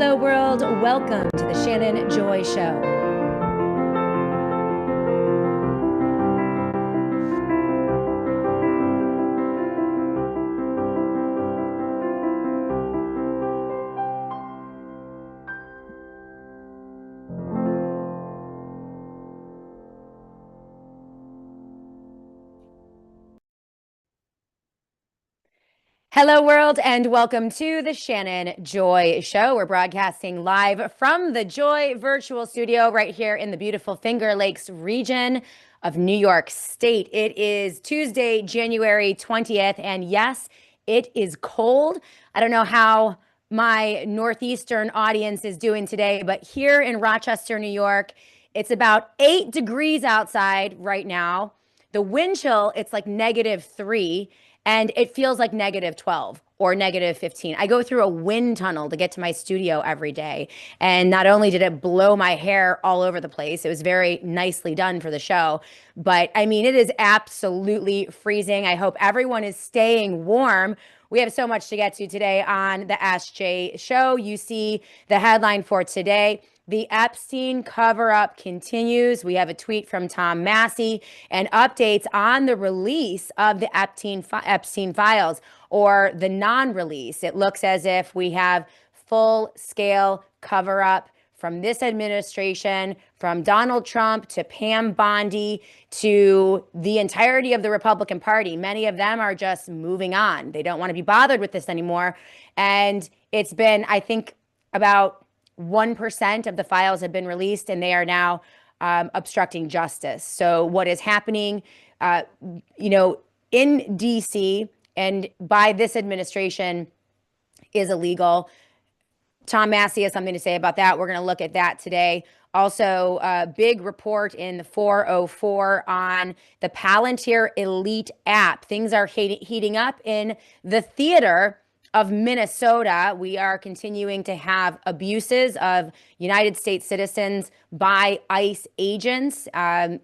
Hello, world. Welcome to the Shannon Joy Show. Hello, world, and welcome to the Shannon Joy Show. We're broadcasting live from the Joy Virtual Studio right here in the beautiful Finger Lakes region of New York State. It is Tuesday, January 20th, and yes, it is cold. I don't know how my Northeastern audience is doing today, but here in Rochester, New York, it's about 8 degrees outside right now. The wind chill, it's like -3. And it feels like -12 or -15. I go through a wind tunnel to get to my studio every day. And not only did it blow my hair all over the place, it was very nicely done for the show. But I mean, it is absolutely freezing. I hope everyone is staying warm. We have so much to get to today on the Ask Jay show. You see the headline for today. The Epstein cover-up continues. We have a tweet from Tom Massey and updates on the release of the Epstein files, or the non-release. It looks as if we have full-scale cover-up from this administration, from Donald Trump to Pam Bondi to the entirety of the Republican Party. Many of them are just moving on. They don't want to be bothered with this anymore. And it's been, I think, about 1% of the files have been released, and they are now obstructing justice. So what is happening, in DC and by this administration is illegal. Tom Massey has something to say about that. We're going to look at that today. Also, a big report in the 404 on the Palantir Elite app. Things are heating up in the theater of Minnesota. We are continuing to have abuses of United States citizens by ICE agents and,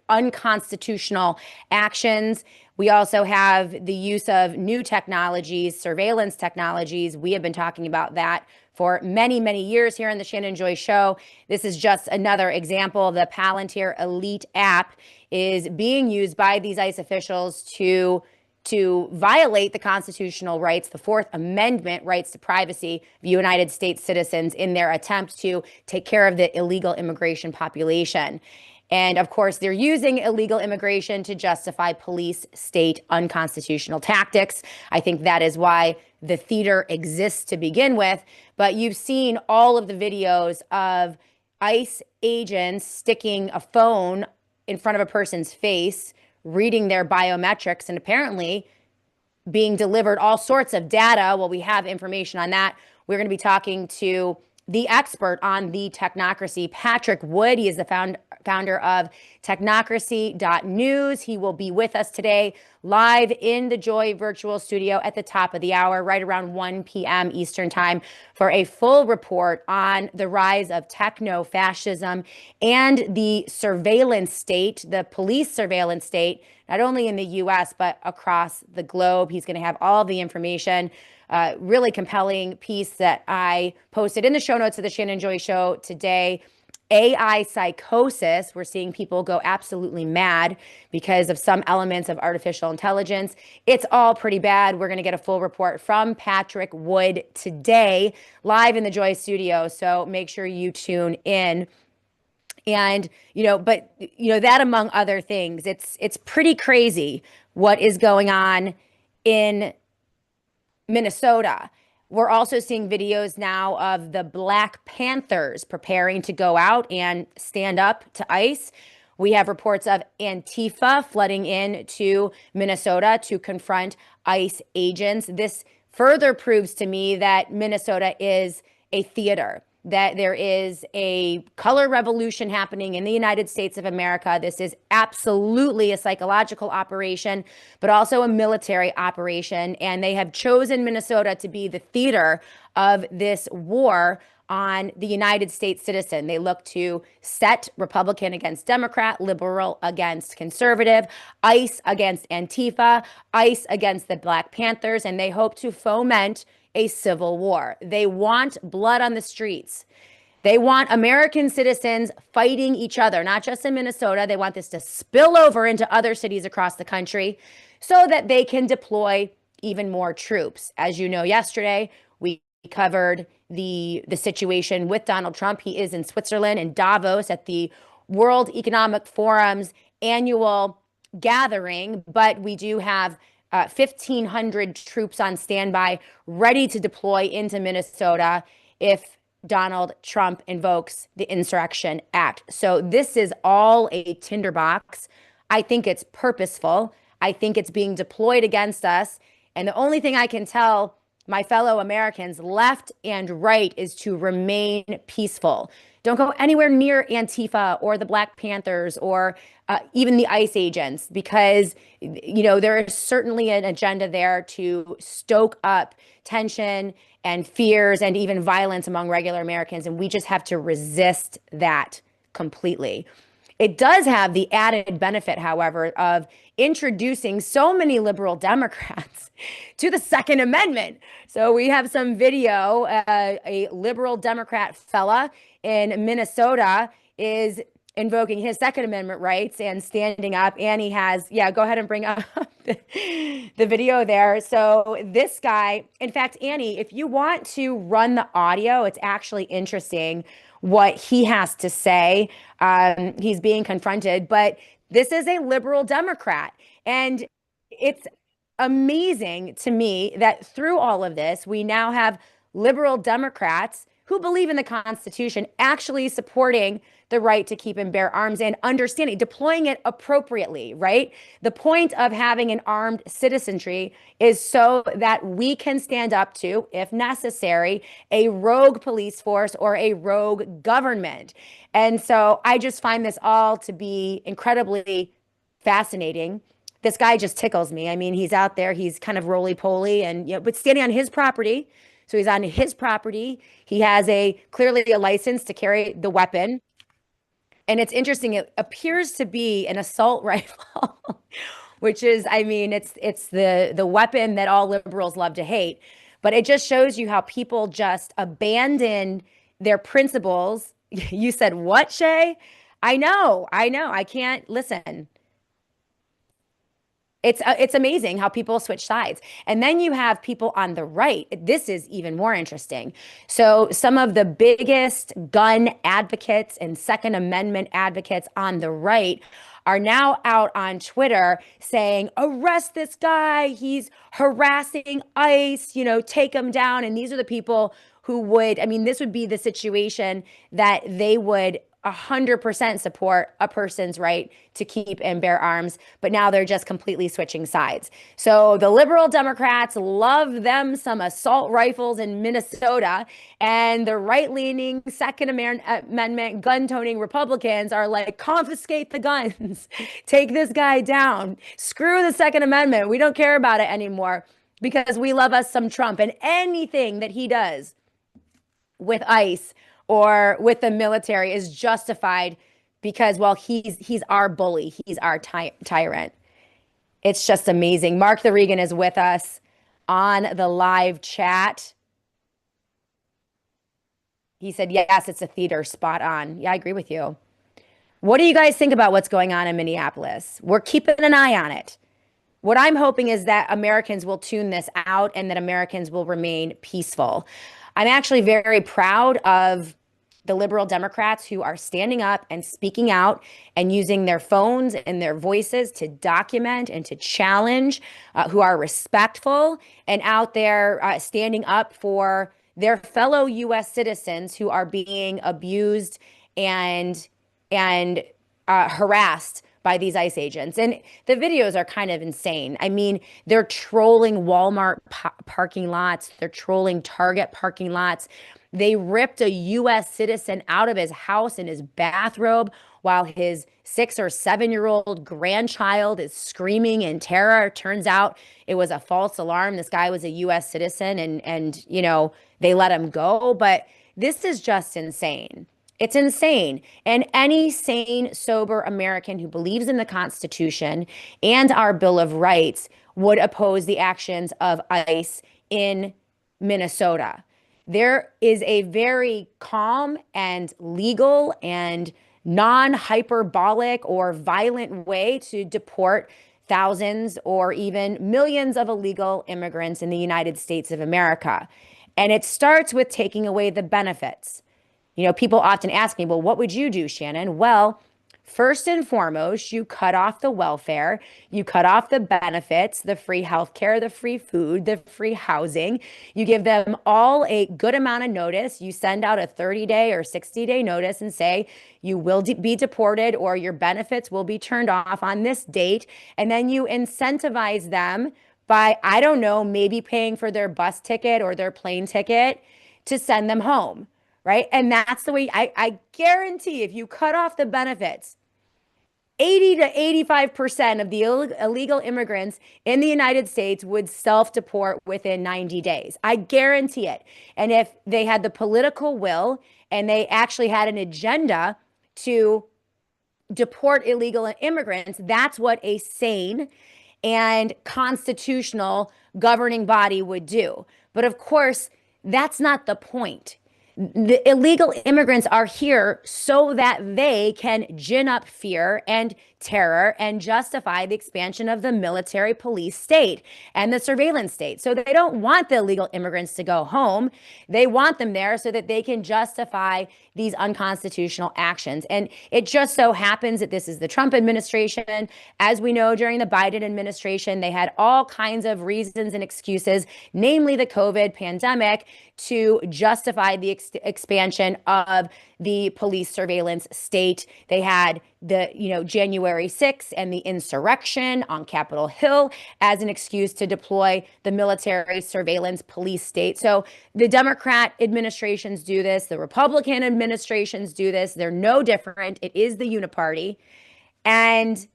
unconstitutional actions. We also have the use of new technologies, surveillance technologies. We have been talking about that for many, many years here in the Shannon Joy Show. This is just another example. The Palantir Elite app is being used by these ICE officials to violate the constitutional rights, the Fourth Amendment rights to privacy of United States citizens in their attempt to take care of the illegal immigration population. And of course, they're using illegal immigration to justify police state unconstitutional tactics. I think that is why the theater exists to begin with. But you've seen all of the videos of ICE agents sticking a phone in front of a person's face, reading their biometrics, and apparently being delivered all sorts of data. Well, we have information on that. We're going to be talking to the expert on the technocracy, Patrick Wood. He is the founder of technocracy.news. He will be with us today live in the Joy Virtual Studio at the top of the hour, right around 1 p.m. Eastern Time, for a full report on the rise of techno-fascism and the surveillance state, the police surveillance state, not only in the U.S., but across the globe. He's going to have all the information. Really compelling piece that I posted in the show notes of the Shannon Joy Show today. AI psychosis. We're seeing people go absolutely mad because of some elements of artificial intelligence. It's all pretty bad. We're going to get a full report from Patrick Wood today, live in the Joy Studio. So make sure you tune in. And, that among other things, it's pretty crazy what is going on in Minnesota. We're also seeing videos now of the Black Panthers preparing to go out and stand up to ICE. We have reports of Antifa flooding into Minnesota to confront ICE agents. This further proves to me that Minnesota is a theater, that there is a color revolution happening in the United States of America. This is absolutely a psychological operation, but also a military operation. And they have chosen Minnesota to be the theater of this war on the United States citizen. They look to set Republican against Democrat, liberal against conservative, ICE against Antifa, ICE against the Black Panthers, and they hope to foment a civil war. They want blood on the streets. They want American citizens fighting each other, not just in Minnesota. They want this to spill over into other cities across the country so that they can deploy even more troops. As you know, yesterday we covered the situation with Donald Trump. He is in Switzerland, in Davos, at the World Economic Forum's annual gathering, but we do have 1,500 troops on standby, ready to deploy into Minnesota if Donald Trump invokes the Insurrection Act. So this is all a tinderbox. I think it's purposeful. I think it's being deployed against us. And the only thing I can tell my fellow Americans, left and right, is to remain peaceful. Don't go anywhere near Antifa or the Black Panthers or even the ICE agents, because, there is certainly an agenda there to stoke up tension and fears and even violence among regular Americans. And we just have to resist that completely. It does have the added benefit, however, of introducing so many liberal Democrats to the Second Amendment. So we have some video. A liberal Democrat fella in Minnesota is invoking his Second Amendment rights and standing up. Annie has, go ahead and bring up the video there. So this guy, in fact, Annie, if you want to run the audio, it's actually interesting what he has to say. He's being confronted, but this is a liberal Democrat. And it's amazing to me that through all of this, we now have liberal Democrats who believe in the Constitution actually supporting the right to keep and bear arms and understanding, deploying it appropriately, right? The point of having an armed citizenry is so that we can stand up to, if necessary, a rogue police force or a rogue government. And so I just find this all to be incredibly fascinating. This guy just tickles me. I mean, he's out there, he's kind of roly-poly and, but standing on his property. So he's on his property. He has clearly a license to carry the weapon. And it's interesting. It appears to be an assault rifle, which is, it's the weapon that all liberals love to hate. But it just shows you how people just abandon their principles. You said what, Shay? I know. I can't listen. It's amazing how people switch sides. And then you have people on the right. This is even more interesting. So some of the biggest gun advocates and Second Amendment advocates on the right are now out on Twitter saying, arrest this guy. He's harassing ICE, take him down. And these are the people who would, this would be the situation that they would 100% support a person's right to keep and bear arms, but now they're just completely switching sides. So the liberal Democrats love them some assault rifles in Minnesota, and the right-leaning Second Amendment gun-toting Republicans are like, confiscate the guns, take this guy down, screw the Second Amendment, we don't care about it anymore because we love us some Trump, and anything that he does with ICE or with the military is justified because, well, he's our bully. He's our tyrant. It's just amazing. Mark the Regan is with us on the live chat. He said, yes, it's a theater, spot on. Yeah, I agree with you. What do you guys think about what's going on in Minneapolis? We're keeping an eye on it. What I'm hoping is that Americans will tune this out and that Americans will remain peaceful. I'm actually very proud of the liberal Democrats who are standing up and speaking out and using their phones and their voices to document and to challenge, who are respectful and out there standing up for their fellow U.S. citizens who are being abused and harassed by these ICE agents. And the videos are kind of insane. They're trolling Walmart parking lots. They're trolling Target parking lots. They ripped a U.S. citizen out of his house in his bathrobe while his 6 or 7-year-old grandchild is screaming in terror. Turns out it was a false alarm. This guy was a U.S. citizen and they let him go. But this is just insane. It's insane. And any sane, sober American who believes in the Constitution and our Bill of Rights would oppose the actions of ICE in Minnesota. There is a very calm and legal and non-hyperbolic or violent way to deport thousands or even millions of illegal immigrants in the United States of America. And it starts with taking away the benefits. You know, people often ask me, well, what would you do, Shannon? Well, first and foremost, you cut off the welfare, you cut off the benefits, the free healthcare, the free food, the free housing. You give them all a good amount of notice. You send out a 30-day or 60-day notice and say you will be deported or your benefits will be turned off on this date. And then you incentivize them by, I don't know, maybe paying for their bus ticket or their plane ticket to send them home. Right. And that's the way I guarantee if you cut off the benefits, 80 to 85% of the illegal immigrants in the United States would self-deport within 90 days. I guarantee it. And if they had the political will and they actually had an agenda to deport illegal immigrants, that's what a sane and constitutional governing body would do. But of course, that's not the point. The illegal immigrants are here so that they can gin up fear and terror and justify the expansion of the military police state and the surveillance state. So they don't want the illegal immigrants to go home. They want them there so that they can justify these unconstitutional actions. And it just so happens that this is the Trump administration. As we know, during the Biden administration, they had all kinds of reasons and excuses, namely the COVID pandemic, to justify the expansion of the police surveillance state. They had the, January 6th and the insurrection on Capitol Hill as an excuse to deploy the military surveillance police state. So the Democrat administrations do this. The Republican administrations do this. They're no different. It is the uniparty. And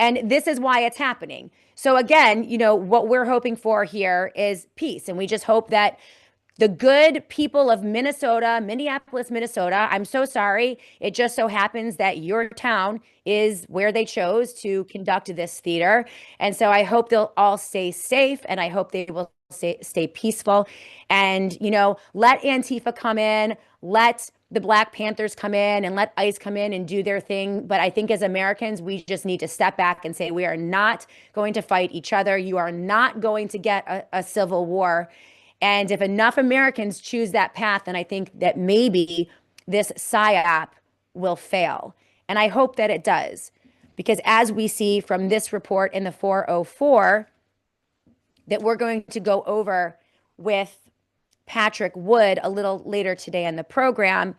this is why it's happening. So again, what we're hoping for here is peace. And we just hope that the good people of Minnesota, Minneapolis, Minnesota, I'm so sorry. It just so happens that your town is where they chose to conduct this theater. And so I hope they'll all stay safe and I hope they will stay peaceful. And, let Antifa come in, let the Black Panthers come in and let ICE come in and do their thing. But I think as Americans, we just need to step back and say, we are not going to fight each other. You are not going to get a civil war. And if enough Americans choose that path, then I think that maybe this PSYOP will fail. And I hope that it does, because as we see from this report in the 404 that we're going to go over with Patrick Wood a little later today in the program,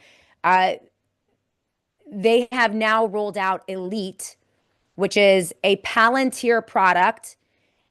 they have now rolled out Elite, which is a Palantir product.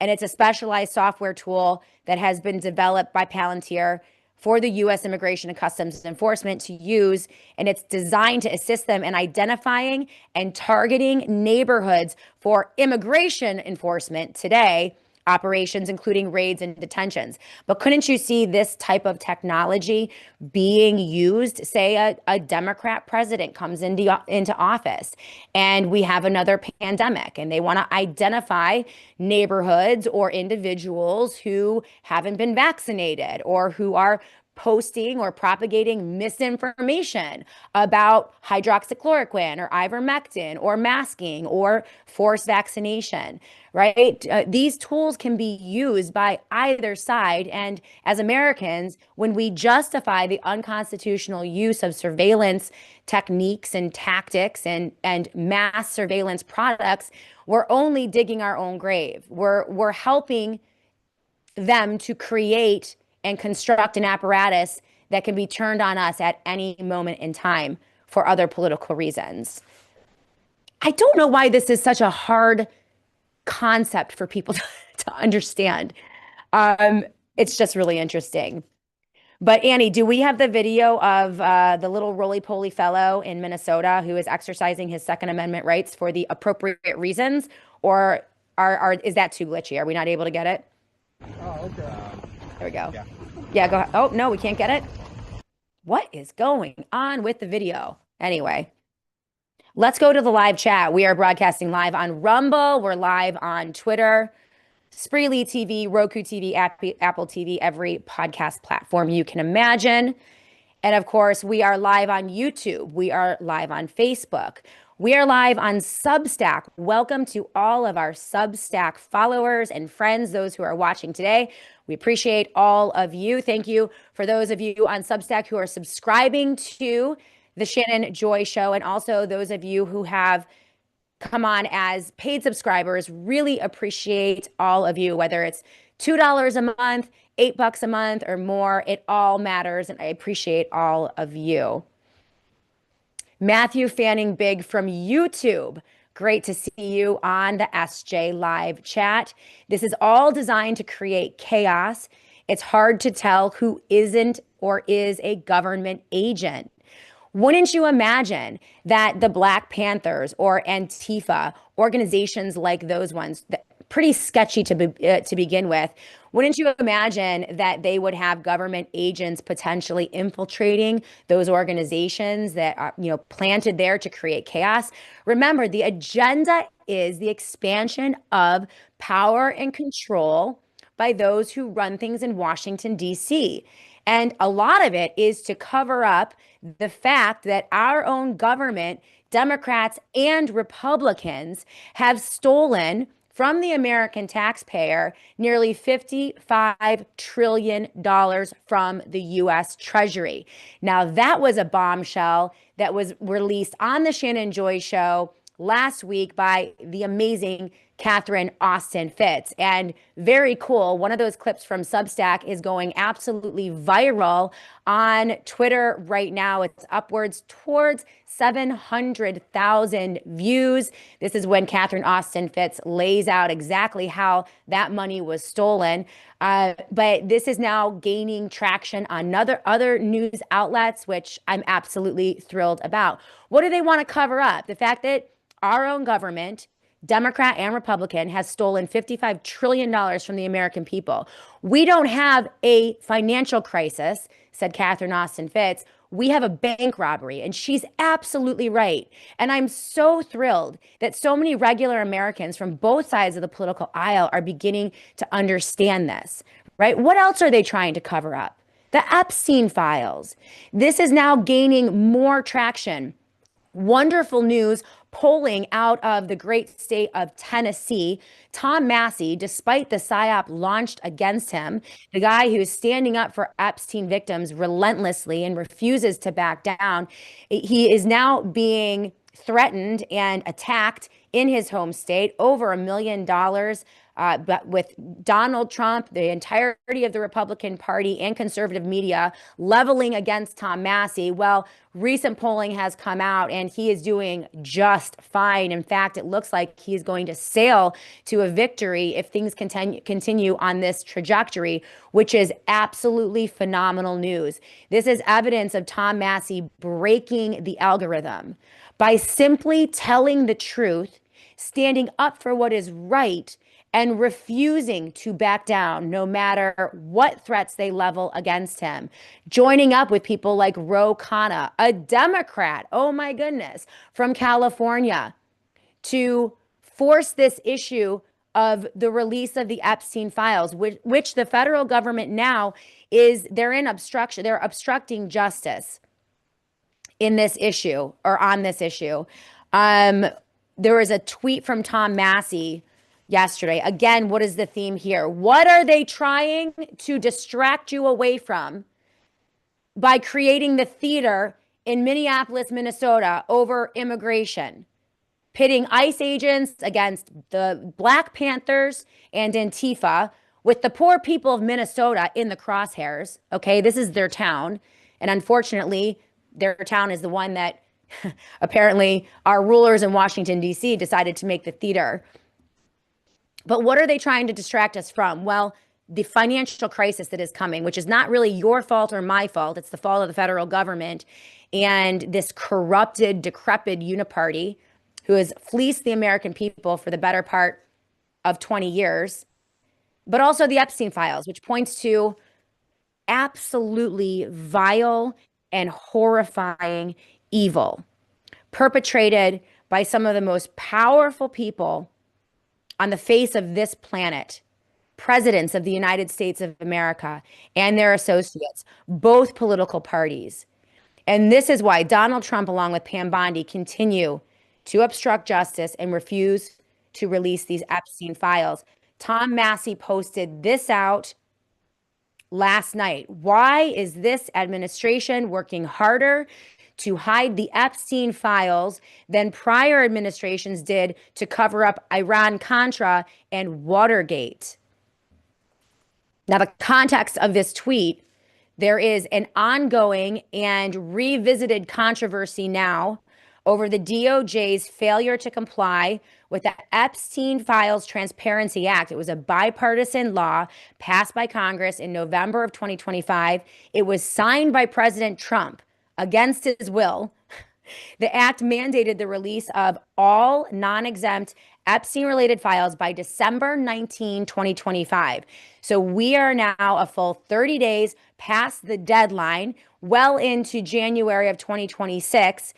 And it's a specialized software tool that has been developed by Palantir for the U.S. Immigration and Customs Enforcement to use. And it's designed to assist them in identifying and targeting neighborhoods for immigration enforcement today, operations, including raids and detentions. But couldn't you see this type of technology being used? Say a Democrat president comes into office and we have another pandemic and they want to identify neighborhoods or individuals who haven't been vaccinated or who are posting or propagating misinformation about hydroxychloroquine or ivermectin or masking or forced vaccination, right? These tools can be used by either side. And as Americans, when we justify the unconstitutional use of surveillance techniques and tactics and mass surveillance products, we're only digging our own grave. We're helping them to create and construct an apparatus that can be turned on us at any moment in time for other political reasons. I don't know why this is such a hard concept for people to understand. It's just really interesting. But Annie, do we have the video of the little roly-poly fellow in Minnesota who is exercising his Second Amendment rights for the appropriate reasons? Or is that too glitchy? Are we not able to get it? Oh, okay. There we go. Yeah, go ahead. Oh, no, we can't get it. What is going on with the video? Anyway, let's go to the live chat. We are broadcasting live on Rumble. We're live on Twitter. Spreely TV, Roku TV, Apple TV, every podcast platform you can imagine. And of course, we are live on YouTube. We are live on Facebook. We are live on Substack. Welcome to all of our Substack followers and friends, those who are watching today. We appreciate all of you. Thank you for those of you on Substack who are subscribing to the Shannon Joy Show, and also those of you who have come on as paid subscribers. Really appreciate all of you, whether it's $2 a month, $8 a month, or more. It all matters, and I appreciate all of you. Matthew Fanning Big from YouTube. Great to see you on the SJ Live chat. This is all designed to create chaos. It's hard to tell who isn't or is a government agent. Wouldn't you imagine that the Black Panthers or Antifa, organizations like those ones, pretty sketchy to begin with, wouldn't you imagine that they would have government agents potentially infiltrating those organizations that are, planted there to create chaos? Remember, the agenda is the expansion of power and control by those who run things in Washington, D.C. And a lot of it is to cover up the fact that our own government, Democrats and Republicans, have stolen from the American taxpayer nearly $55 trillion from the U.S. Treasury. Now, that was a bombshell that was released on the Shannon Joy Show last week by the amazing Catherine Austin Fitts. And very cool. One of those clips from Substack is going absolutely viral on Twitter right now. It's upwards towards 700,000 views. This is when Catherine Austin Fitts lays out exactly how that money was stolen. But this is now gaining traction on other news outlets, which I'm absolutely thrilled about. What do they want to cover up? The fact that our own government, Democrat and Republican, has stolen $55 trillion from the American people. We don't have a financial crisis, said Catherine Austin Fitts. We have a bank robbery. And she's absolutely right. And I'm so thrilled that so many regular Americans from both sides of the political aisle are beginning to understand this, right? What else are they trying to cover up? The Epstein files. This is now gaining more traction. Wonderful news polling out of the great state of Tennessee. Tom Massey, despite the PSYOP launched against him, the guy who's standing up for Epstein victims relentlessly and refuses to back down, he is now being threatened and attacked in his home state, over $1 million. But with Donald Trump, the entirety of the Republican Party and conservative media leveling against Tom Massey, well, recent polling has come out and he is doing just fine. In fact, it looks like he's going to sail to a victory if things continue on this trajectory, which is absolutely phenomenal news. This is evidence of Tom Massey breaking the algorithm by simply telling the truth, standing up for what is right, and refusing to back down no matter what threats they level against him. Joining up with people like Ro Khanna, a Democrat, oh my goodness, from California, to force this issue of the release of the Epstein files, which the federal government now they're obstructing justice in this issue, or on this issue. There was a tweet from Tom Massey yesterday. Again, what is the theme here? What are they trying to distract you away from by creating the theater in Minneapolis, Minnesota over immigration, pitting ICE agents against the Black Panthers and Antifa, with the poor people of Minnesota in the crosshairs? Okay, this is their town. And unfortunately, their town is the one that apparently our rulers in Washington, D.C. decided to make the theater. But what are they trying to distract us from? Well, the financial crisis that is coming, which is not really your fault or my fault. It's the fault of the federal government and this corrupted, decrepit uniparty who has fleeced the American people for the better part of 20 years. But also the Epstein files, which points to absolutely vile and horrifying evil perpetrated by some of the most powerful people on the face of this planet. presidents of the United States of America and their associates, both political parties. And this is why Donald Trump, along with Pam Bondi, continue to obstruct justice and refuse to release these Epstein files. Tom Massey posted this out last night. Why is this administration working harder to hide the Epstein files than prior administrations did to cover up Iran-Contra and Watergate? Now, the context of this tweet, there is an ongoing and revisited controversy now over the DOJ's failure to comply with the Epstein Files Transparency Act. It was a bipartisan law passed by Congress in November of 2025. It was signed by President Trump against his will. The act mandated the release of all non-exempt Epstein-related files by December 19, 2025. So we are now a full 30 days past the deadline, well into January of 2026,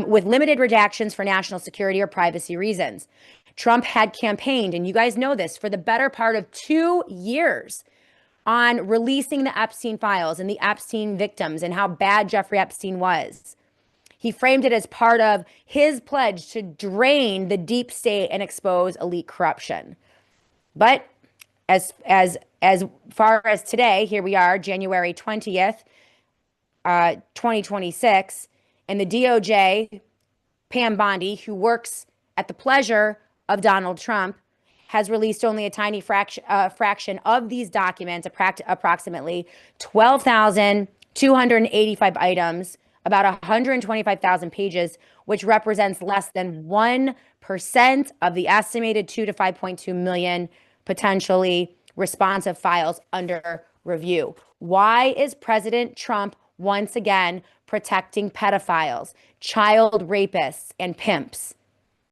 with limited redactions for national security or privacy reasons. Trump had campaigned, and you guys know this, for the better part of 2 years on releasing the Epstein files and the Epstein victims and how bad Jeffrey Epstein was. He framed it as part of his pledge to drain the deep state and expose elite corruption. But as far as today, here we are, January 20th, 2026, and the DOJ, Pam Bondi, who works at the pleasure of Donald Trump, has released only a tiny fraction of these documents, approximately 12,285 items, about 125,000 pages, which represents less than 1% of the estimated 2 to 5.2 million potentially responsive files under review. Why is President Trump once again protecting pedophiles, child rapists, and pimps?